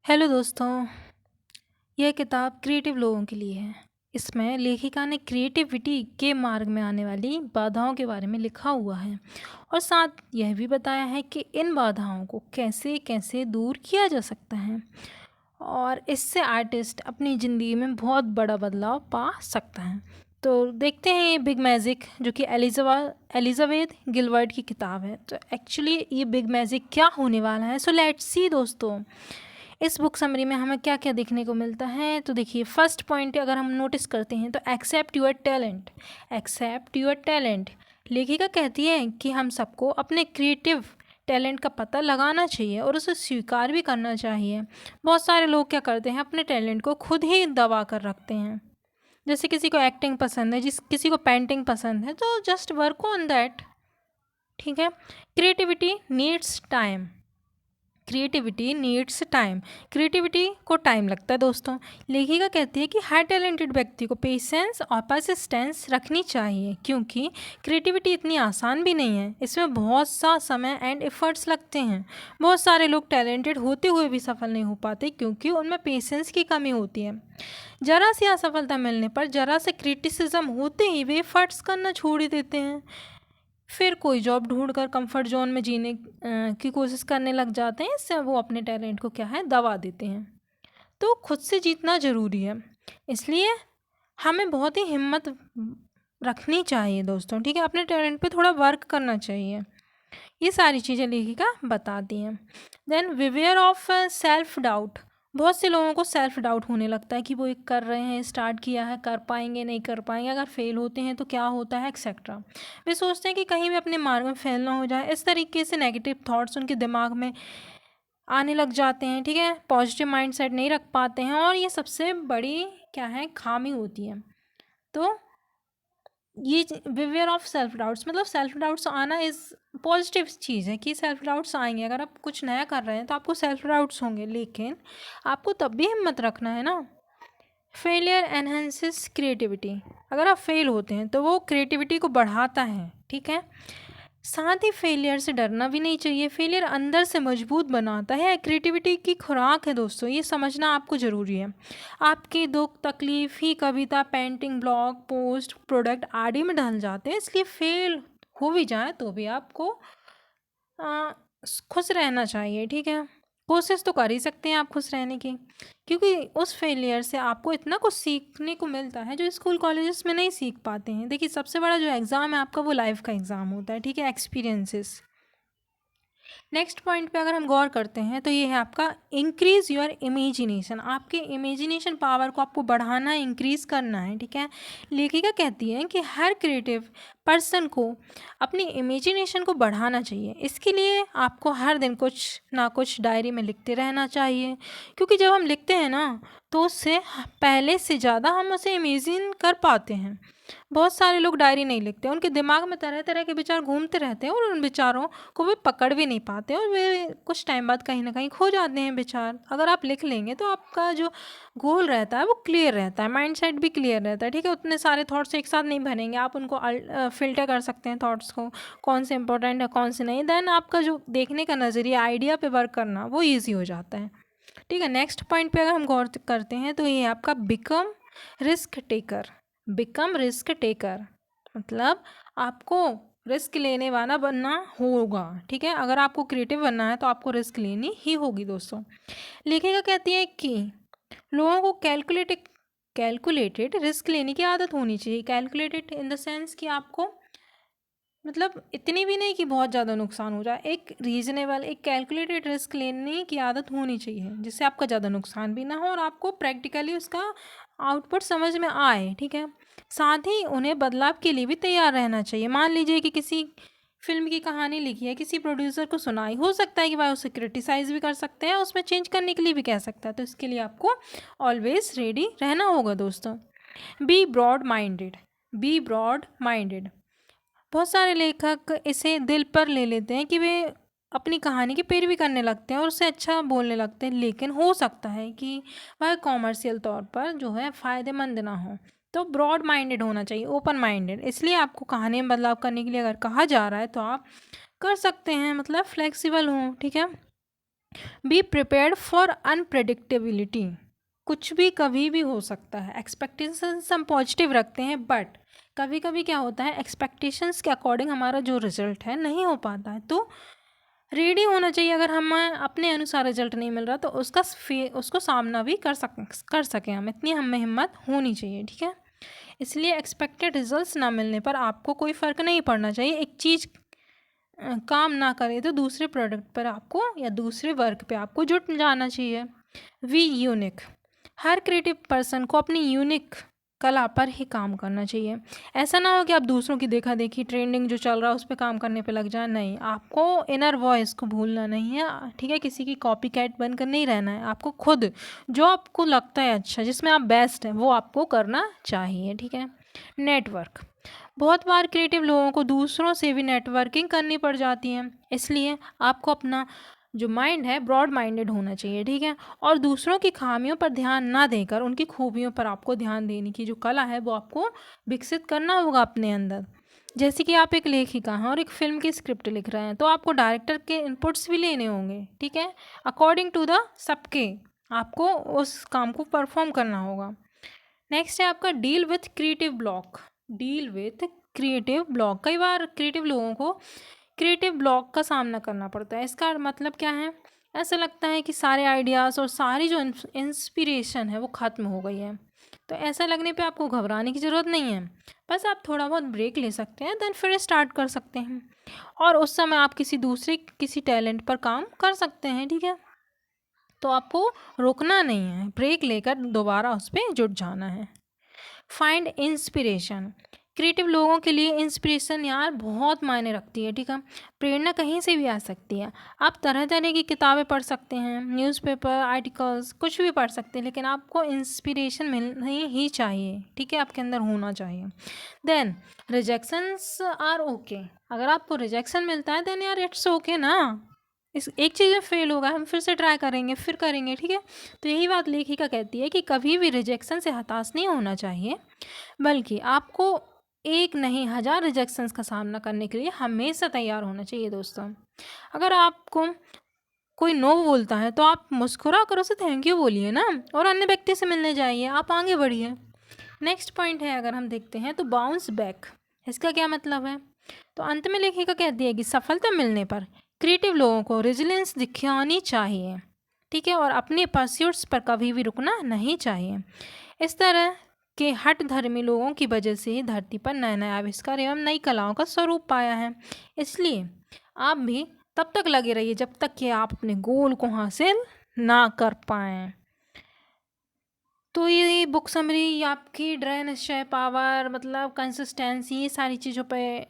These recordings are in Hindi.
हेलो दोस्तों। यह किताब क्रिएटिव लोगों के लिए है। इसमें लेखिका ने क्रिएटिविटी के मार्ग में आने वाली बाधाओं के बारे में लिखा हुआ है और साथ यह भी बताया है कि इन बाधाओं को कैसे कैसे दूर किया जा सकता है और इससे आर्टिस्ट अपनी ज़िंदगी में बहुत बड़ा बदलाव पा सकता है। तो देखते हैं ये बिग मैजिक जो कि एलिजाबेथ गिलबर्ट की किताब है। तो एक्चुअली ये बिग मैजिक क्या होने वाला है, सो लेट्स सी दोस्तों। इस बुक समरी में हमें क्या क्या देखने को मिलता है। तो देखिए, फर्स्ट पॉइंट अगर हम नोटिस करते हैं तो accept your talent. Accept your talent. लेखिका कहती है कि हम सबको अपने क्रिएटिव टैलेंट का पता लगाना चाहिए और उसे स्वीकार भी करना चाहिए। बहुत सारे लोग क्या करते हैं, अपने टैलेंट को खुद ही दबा कर रखते हैं। जैसे किसी को एक्टिंग पसंद है, किसी को पेंटिंग पसंद है, तो जस्ट वर्क ऑन दैट। ठीक है। Creativity needs time. Creativity needs time. Creativity को टाइम लगता है दोस्तों। लेखिका कहती है कि हर टैलेंटेड व्यक्ति को पेशेंस और परसिस्टेंस रखनी चाहिए, क्योंकि क्रिएटिविटी इतनी आसान भी नहीं है। इसमें बहुत सा समय एंड एफर्ट्स लगते हैं। बहुत सारे लोग टैलेंटेड होते हुए भी सफल नहीं हो पाते क्योंकि उनमें पेशेंस की कमी होती है। ज़रा सी असफलता मिलने पर ज़रा से क्रिटिसिज्म होते ही वे एफर्ट्स करना छोड़ ही देते हैं। फिर कोई जॉब ढूंढकर कंफर्ट जोन में जीने की कोशिश करने लग जाते हैं। इससे वो अपने टैलेंट को क्या है, दबा देते हैं। तो खुद से जीतना ज़रूरी है, इसलिए हमें बहुत ही हिम्मत रखनी चाहिए दोस्तों। ठीक है, अपने टैलेंट पे थोड़ा वर्क करना चाहिए। ये सारी चीज़ें लेखिका बताती हैं। Then beware of self doubt. बहुत से लोगों को सेल्फ डाउट होने लगता है कि वो एक कर रहे हैं, स्टार्ट किया है, कर पाएंगे नहीं कर पाएंगे, अगर फेल होते हैं तो क्या होता है, एक्सेट्रा। वे सोचते हैं कि कहीं भी अपने मार्ग में फेल ना हो जाए। इस तरीके से नेगेटिव थॉट्स उनके दिमाग में आने लग जाते हैं। ठीक है, पॉजिटिव माइंडसेट नहीं रख पाते हैं और ये सबसे बड़ी क्या है, खामी होती है। तो ये विवेयर ऑफ सेल्फ डाउट्स, मतलब सेल्फ डाउट्स आना इज़ पॉजिटिव चीज़ है कि सेल्फ डाउट्स आएंगे। अगर आप कुछ नया कर रहे हैं तो आपको सेल्फ डाउट्स होंगे, लेकिन आपको तब भी हिम्मत रखना है ना। Failure enhances creativity. अगर आप फेल होते हैं तो वो क्रिएटिविटी को बढ़ाता है। ठीक है, साथ ही फेलियर से डरना भी नहीं चाहिए। फेलियर अंदर से मजबूत बनाता है, क्रिएटिविटी की खुराक है दोस्तों। ये समझना आपको ज़रूरी है। आपकी दुख तकलीफ ही कविता, पेंटिंग, ब्लॉग पोस्ट, प्रोडक्ट आदि में ढल जाते हैं। इसलिए फेल हो भी जाए तो भी आपको आ, खुश रहना चाहिए। ठीक है, कोशिश तो कर ही सकते हैं आप खुश रहने की, क्योंकि उस फेलियर से आपको इतना कुछ सीखने को मिलता है जो स्कूल कॉलेजेस में नहीं सीख पाते हैं। देखिए, सबसे बड़ा जो एग्ज़ाम है आपका, वो लाइफ का एग्ज़ाम होता है। ठीक है, एक्सपीरियंसेस। नेक्स्ट पॉइंट पे अगर हम गौर करते हैं तो ये है आपका इंक्रीज योर इमेजिनेशन। आपके इमेजिनेशन पावर को आपको बढ़ाना है, इंक्रीज करना है। ठीक है, लेखिका कहती है कि हर क्रिएटिव पर्सन को अपनी इमेजिनेशन को बढ़ाना चाहिए। इसके लिए आपको हर दिन कुछ ना कुछ डायरी में लिखते रहना चाहिए, क्योंकि जब हम लिखते हैं ना तो उससे पहले से ज़्यादा हम उसे इमेजिन कर पाते हैं। बहुत सारे लोग डायरी नहीं लिखते, उनके दिमाग में तरह तरह के विचार घूमते रहते हैं और उन विचारों को वे पकड़ भी नहीं पाते और वे कुछ टाइम बाद कहीं ना कहीं खो जाते हैं विचार। अगर आप लिख लेंगे तो आपका जो गोल रहता है वो क्लियर रहता है, माइंडसेट भी क्लियर रहता है। ठीक है, उतने सारे थॉट्स एक साथ नहीं भरेंगे, आप उनको फिल्टर कर सकते हैं थॉट्स को, कौन से इंपॉर्टेंट है कौन से नहीं। देन आपका जो देखने का नज़रिया, आइडिया पे वर्क करना, वो ईजी हो जाता है। ठीक है, नेक्स्ट पॉइंट पे अगर हम गौर करते हैं तो ये आपका become risk taker. Become risk taker मतलब आपको रिस्क लेने वाला बनना होगा। ठीक है, अगर आपको क्रिएटिव बनना है तो आपको रिस्क लेनी ही होगी दोस्तों। लेखिका कहती है कि लोगों को कैलकुलेटेड रिस्क लेने की आदत होनी चाहिए। कैलकुलेटेड इन द सेंस कि आपको मतलब इतनी भी नहीं कि बहुत ज़्यादा नुकसान हो जाए, एक रीजनेबल, एक कैलकुलेटेड रिस्क लेने की आदत होनी चाहिए, जिससे आपका ज़्यादा नुकसान भी ना हो और आपको प्रैक्टिकली उसका आउटपुट समझ में आए। ठीक है, साथ ही उन्हें बदलाव के लिए भी तैयार रहना चाहिए। मान लीजिए कि किसी फिल्म की कहानी लिखी है, किसी प्रोड्यूसर को सुनाई, हो सकता है कि वह उसे क्रिटिसाइज़ भी कर सकते हैं, उसमें चेंज करने के लिए भी कह सकता है। तो इसके लिए आपको ऑलवेज रेडी रहना होगा दोस्तों। Be broad minded. Be broad minded. बहुत सारे लेखक इसे दिल पर ले लेते हैं कि वे अपनी कहानी की पैरवी करने लगते हैं और उससे अच्छा बोलने लगते हैं, लेकिन हो सकता है कि वह कॉमर्शियल तौर पर जो है फ़ायदेमंद ना हो। तो ब्रॉड माइंडेड होना चाहिए, ओपन माइंडेड। इसलिए आपको कहानी में बदलाव करने के लिए अगर कहा जा रहा है तो आप कर सकते हैं, मतलब फ्लेक्सिबल हों। ठीक है, बी प्रिपेयर्ड फॉर अनप्रेडिक्टेबिलिटी, कुछ भी कभी भी हो सकता है। एक्सपेक्टेशंस हम पॉजिटिव रखते हैं, बट कभी कभी क्या होता है, एक्सपेक्टेशंस के अकॉर्डिंग हमारा जो रिजल्ट है नहीं हो पाता है, तो रेडी होना चाहिए। अगर हमें अपने अनुसार रिजल्ट नहीं मिल रहा तो उसको सामना भी कर सकें हम, इतनी हमें हिम्मत होनी चाहिए, ठीक है। इसलिए एक्सपेक्टेड रिजल्ट्स ना मिलने पर आपको कोई फ़र्क नहीं पड़ना चाहिए। एक चीज़ काम ना करे तो दूसरे प्रोडक्ट पर आपको या दूसरे वर्क पे आपको जुट जाना चाहिए। वी यूनिक, हर क्रिएटिव पर्सन को अपनी यूनिक कला पर ही काम करना चाहिए। ऐसा ना हो कि आप दूसरों की देखा देखी ट्रेंडिंग जो चल रहा है उस पर काम करने पे लग जाए, नहीं, आपको इनर वॉइस को भूलना नहीं है, ठीक है। किसी की कॉपी कैट बनकर नहीं रहना है, आपको खुद जो आपको लगता है अच्छा, जिसमें आप बेस्ट हैं, वो आपको करना चाहिए, ठीक है। नेटवर्क, बहुत बार क्रिएटिव लोगों को दूसरों से भी नेटवर्किंग करनी पड़ जाती है, इसलिए आपको अपना जो माइंड है ब्रॉड माइंडेड होना चाहिए, ठीक है। और दूसरों की खामियों पर ध्यान ना देकर उनकी खूबियों पर आपको ध्यान देने की जो कला है वो आपको विकसित करना होगा अपने अंदर। जैसे कि आप एक लेखिका हैं और एक फिल्म की स्क्रिप्ट लिख रहे हैं, तो आपको डायरेक्टर के इनपुट्स भी लेने होंगे, ठीक है। अकॉर्डिंग टू द सबके आपको उस काम को परफॉर्म करना होगा। नेक्स्ट है आपका deal with creative block. Deal with creative block, कई बार क्रिएटिव लोगों को क्रिएटिव ब्लॉक का सामना करना पड़ता है। इसका मतलब क्या है, ऐसा लगता है कि सारे आइडियाज़ और सारी जो इंस्पिरेशन है वो ख़त्म हो गई है। तो ऐसा लगने पे आपको घबराने की ज़रूरत नहीं है, बस आप थोड़ा बहुत ब्रेक ले सकते हैं, देन फिर स्टार्ट कर सकते हैं और उस समय आप किसी टैलेंट पर काम कर सकते हैं, ठीक है। तो आपको रुकना नहीं है, ब्रेक लेकर दोबारा उस पर जुट जाना है। फाइंड इंस्पिरेशन, क्रिएटिव लोगों के लिए इंस्पिरेशन यार बहुत मायने रखती है, ठीक है। प्रेरणा कहीं से भी आ सकती है। आप तरह तरह की किताबें पढ़ सकते हैं, न्यूज़पेपर, आर्टिकल्स, कुछ भी पढ़ सकते हैं, लेकिन आपको इंस्पिरेशन मिलनी ही चाहिए, ठीक है, आपके अंदर होना चाहिए। देन रिजेक्शंस आर ओके, अगर आपको रिजेक्शन मिलता है देन यार इट्स ओके ना, इस एक चीज़ में फेल होगा, हम फिर से ट्राई करेंगे, फिर करेंगे, ठीक है। तो यही बात लेखिका कहती है कि कभी भी रिजेक्शन से हताश नहीं होना चाहिए, बल्कि आपको एक नहीं 1000 रिजेक्शंस का सामना करने के लिए हमेशा तैयार होना चाहिए दोस्तों। अगर आपको कोई नो बोलता है तो आप मुस्कुरा कर उसे थैंक यू बोलिए ना, और अन्य व्यक्ति से मिलने जाइए, आप आगे बढ़िए। नेक्स्ट पॉइंट है, अगर हम देखते हैं तो बाउंस बैक, इसका क्या मतलब है। तो अंत में लेखिका कहती है कि सफलता मिलने पर क्रिएटिव लोगों को रेजिलियंस दिखानी चाहिए, ठीक है, और अपने परस्यूट्स पर कभी भी रुकना नहीं चाहिए। इस तरह के हठ धर्मी लोगों की वजह से ही धरती पर नए नए आविष्कार एवं नई कलाओं का स्वरूप पाया है। इसलिए आप भी तब तक लगे रहिए जब तक कि आप अपने गोल को हासिल ना कर पाएँ। तो ये बुक समरी आपकी दृढ़ निश्चय, पावर, मतलब कंसिस्टेंसी, ये सारी चीज़ों पे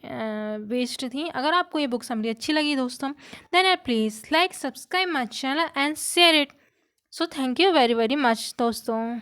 बेस्ड थी। अगर आपको ये बुक समरी अच्छी लगी दोस्तों, then please like, subscribe my channel and share it. So thank you very very much दोस्तों।